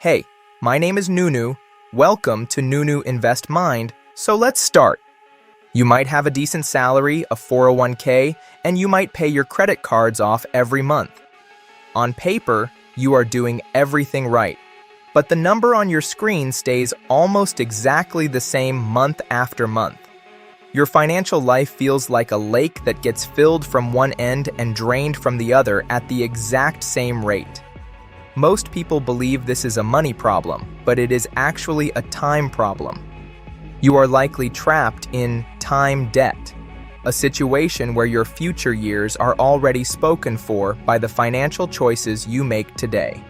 Hey, my name is Nunu. Welcome to Nunu Invest Mind. So let's start. You might have a decent salary, a 401k, and you might pay your credit cards off every month. On paper, you are doing everything right. But the number on your screen stays almost exactly the same month after month. Your financial life feels like a lake that gets filled from one end and drained from the other at the exact same rate. Most people believe this is a money problem, but it is actually a time problem. You are likely trapped in time debt, a situation where your future years are already spoken for by the financial choices you make today.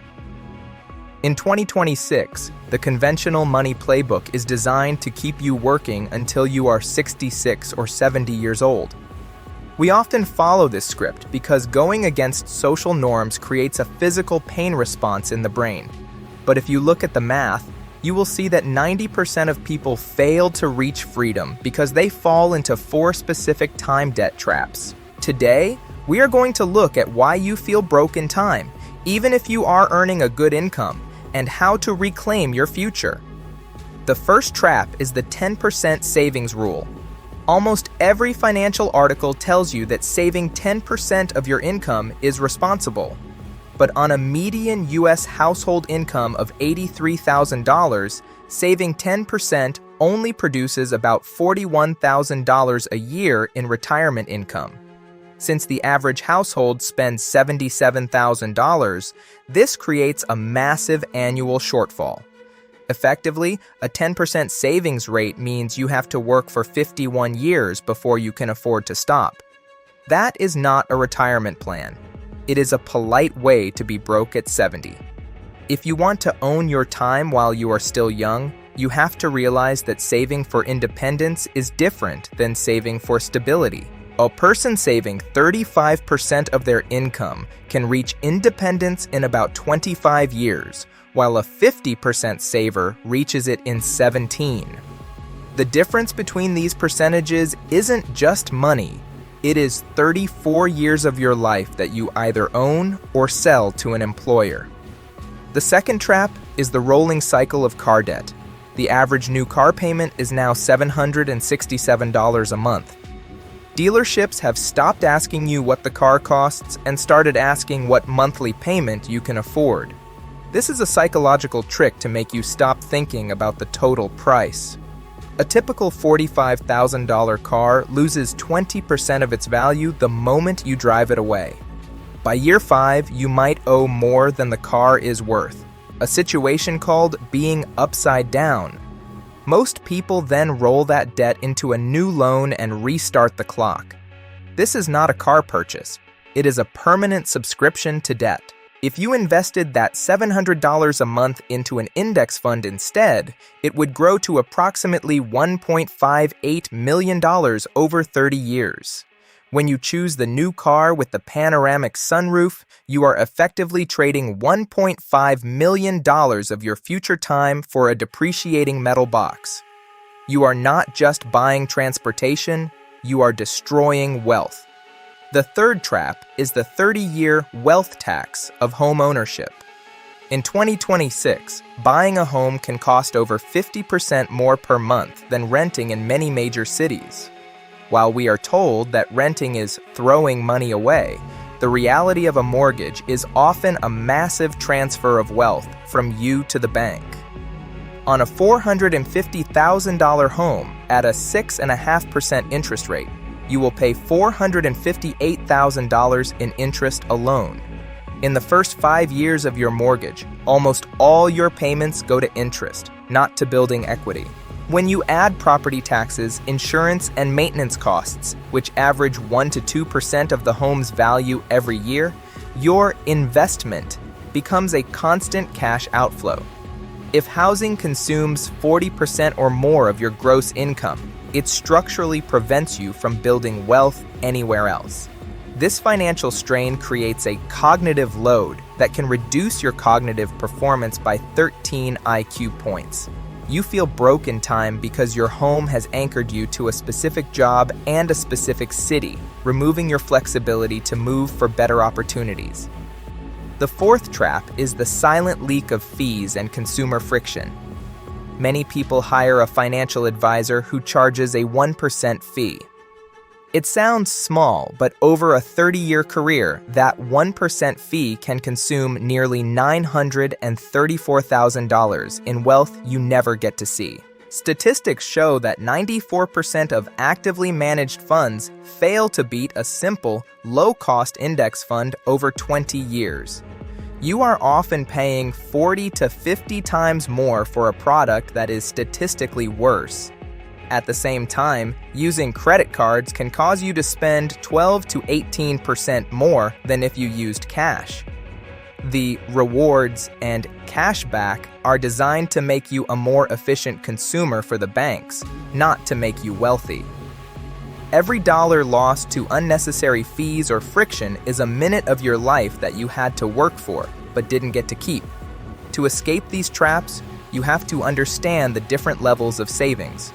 In 2026, the conventional money playbook is designed to keep you working until you are 66 or 70 years old. We often follow this script because going against social norms creates a physical pain response in the brain. But if you look at the math, you will see that 90% of people fail to reach freedom because they fall into 4 specific time debt traps. Today, we are going to look at why you feel broke in time, even if you are earning a good income, and how to reclaim your future. The first trap is the 10% savings rule. Almost every financial article tells you that saving 10% of your income is responsible. But on a median U.S. household income of $83,000, saving 10% only produces about $41,000 a year in retirement income. Since the average household spends $77,000, this creates a massive annual shortfall. Effectively, a 10% savings rate means you have to work for 51 years before you can afford to stop. That is not a retirement plan. It is a polite way to be broke at 70. If you want to own your time while you are still young, you have to realize that saving for independence is different than saving for stability. A person saving 35% of their income can reach independence in about 25 years, while a 50% saver reaches it in 17. The difference between these percentages isn't just money. It is 34 years of your life that you either own or sell to an employer. The second trap is the rolling cycle of car debt. The average new car payment is now $767 a month. Dealerships have stopped asking you what the car costs and started asking what monthly payment you can afford. This is a psychological trick to make you stop thinking about the total price. A typical $45,000 car loses 20% of its value the moment you drive it away. By year 5, you might owe more than the car is worth, a situation called being upside down. Most people then roll that debt into a new loan and restart the clock. This is not a car purchase. It is a permanent subscription to debt. If you invested that $700 a month into an index fund instead, it would grow to approximately $1.58 million over 30 years. When you choose the new car with the panoramic sunroof, you are effectively trading $1.5 million of your future time for a depreciating metal box. You are not just buying transportation, you are destroying wealth. The third trap is the 30-year wealth tax of home ownership. In 2026, buying a home can cost over 50% more per month than renting in many major cities. While we are told that renting is throwing money away, the reality of a mortgage is often a massive transfer of wealth from you to the bank. On a $450,000 home at a 6.5% interest rate, you will pay $458,000 in interest alone. In the first 5 years of your mortgage, almost all your payments go to interest, not to building equity. When you add property taxes, insurance, and maintenance costs, which average 1 to 2% of the home's value every year, your investment becomes a constant cash outflow. If housing consumes 40% or more of your gross income, it structurally prevents you from building wealth anywhere else. This financial strain creates a cognitive load that can reduce your cognitive performance by 13 IQ points. You feel broke in time because your home has anchored you to a specific job and a specific city, removing your flexibility to move for better opportunities. The fourth trap is the silent leak of fees and consumer friction. Many people hire a financial advisor who charges a 1% fee. It sounds small, but over a 30-year career, that 1% fee can consume nearly $934,000 in wealth you never get to see. Statistics show that 94% of actively managed funds fail to beat a simple, low-cost index fund over 20 years. You are often paying 40 to 50 times more for a product that is statistically worse. At the same time, using credit cards can cause you to spend 12 to 18% more than if you used cash. The rewards and cashback are designed to make you a more efficient consumer for the banks, not to make you wealthy. Every dollar lost to unnecessary fees or friction is a minute of your life that you had to work for, but didn't get to keep. To escape these traps, you have to understand the different levels of savings.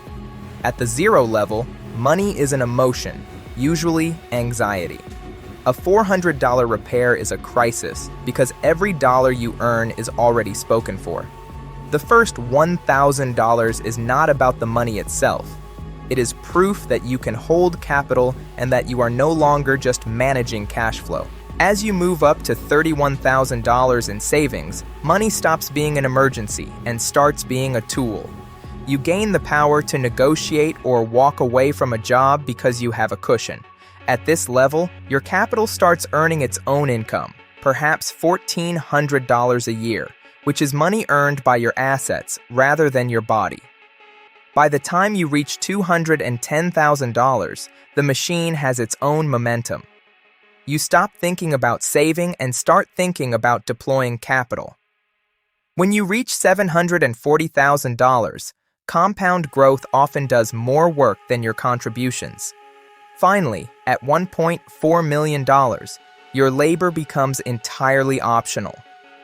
At the 0 level, money is an emotion, usually anxiety. A $400 repair is a crisis because every dollar you earn is already spoken for. The first $1,000 is not about the money itself. It is proof that you can hold capital and that you are no longer just managing cash flow. As you move up to $31,000 in savings, money stops being an emergency and starts being a tool. You gain the power to negotiate or walk away from a job because you have a cushion. At this level, your capital starts earning its own income, perhaps $1,400 a year, which is money earned by your assets rather than your body. By the time you reach $210,000, the machine has its own momentum. You stop thinking about saving and start thinking about deploying capital. When you reach $740,000, compound growth often does more work than your contributions. Finally, at $1.4 million, your labor becomes entirely optional.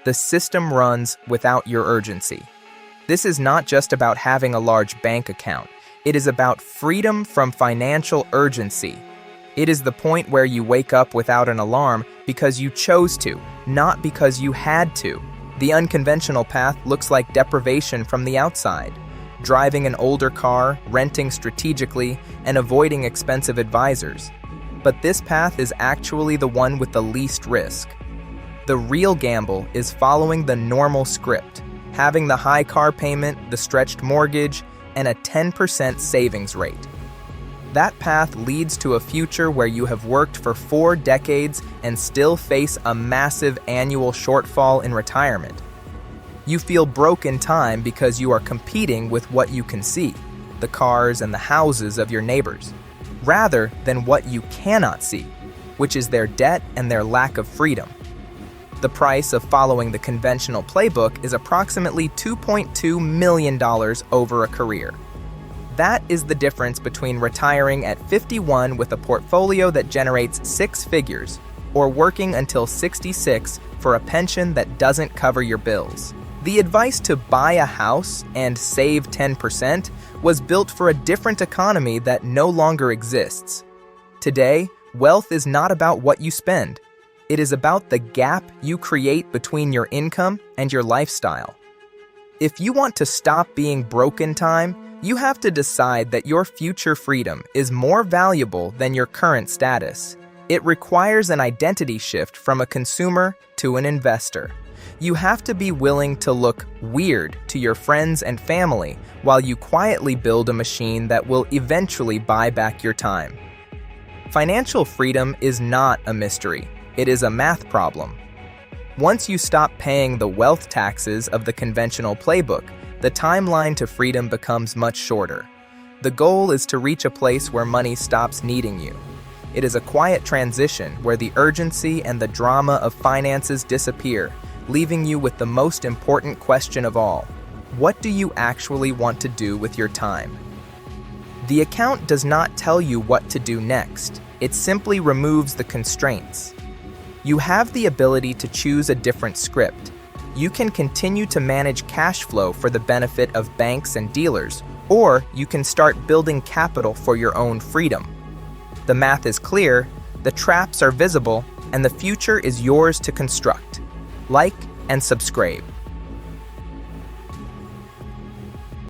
The system runs without your urgency. This is not just about having a large bank account. It is about freedom from financial urgency. It is the point where you wake up without an alarm because you chose to, not because you had to. The unconventional path looks like deprivation from the outside. Driving an older car, renting strategically, and avoiding expensive advisors. But this path is actually the one with the least risk. The real gamble is following the normal script, having the high car payment, the stretched mortgage, and a 10% savings rate. That path leads to a future where you have worked for 4 decades and still face a massive annual shortfall in retirement. You feel broke in time because you are competing with what you can see, the cars and the houses of your neighbors, rather than what you cannot see, which is their debt and their lack of freedom. The price of following the conventional playbook is approximately $2.2 million over a career. That is the difference between retiring at 51 with a portfolio that generates 6 figures, or working until 66 for a pension that doesn't cover your bills. The advice to buy a house and save 10% was built for a different economy that no longer exists. Today, wealth is not about what you spend. It is about the gap you create between your income and your lifestyle. If you want to stop being broke in time, you have to decide that your future freedom is more valuable than your current status. It requires an identity shift from a consumer to an investor. You have to be willing to look weird to your friends and family while you quietly build a machine that will eventually buy back your time. Financial freedom is not a mystery. It is a math problem. Once you stop paying the wealth taxes of the conventional playbook, the timeline to freedom becomes much shorter. The goal is to reach a place where money stops needing you. It is a quiet transition where the urgency and the drama of finances disappear, leaving you with the most important question of all. What do you actually want to do with your time? The account does not tell you what to do next. It simply removes the constraints. You have the ability to choose a different script. You can continue to manage cash flow for the benefit of banks and dealers, or you can start building capital for your own freedom. The math is clear, the traps are visible, and the future is yours to construct. like, and subscribe.